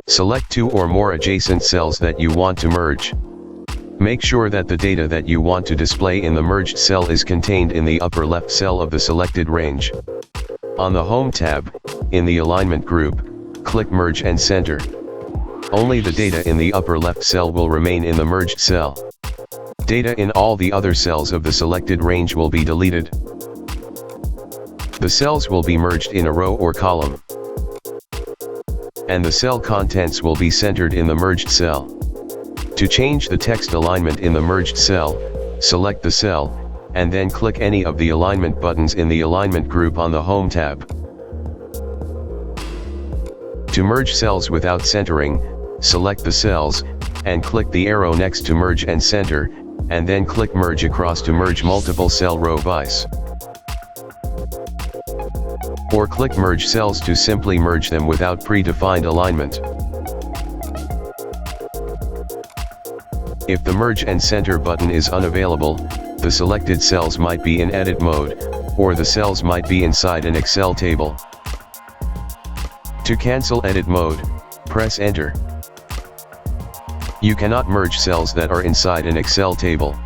Select two or more adjacent cells that you want to merge. Make sure that the data that you want to display in the merged cell is contained in the upper left cell of the selected range. On the Home tab, in the Alignment group, click Merge and Center. Only the data in the upper left cell will remain in the merged cell. Data in all the other cells of the selected range will be deleted. The cells will be merged in a row or column, and the cell contents will be centered in the merged cell. To change the text alignment in the merged cell, select the cell, and then click any of the alignment buttons in the Alignment group on the Home tab. To merge cells without centering, select the cells, and click the arrow next to Merge and Center, and then click Merge across to merge multiple cell row vice. Or click Merge Cells to simply merge them without predefined alignment. If the Merge and Center button is unavailable, the selected cells might be in edit mode, or the cells might be inside an Excel table. To cancel edit mode, press Enter. You cannot merge cells that are inside an Excel table.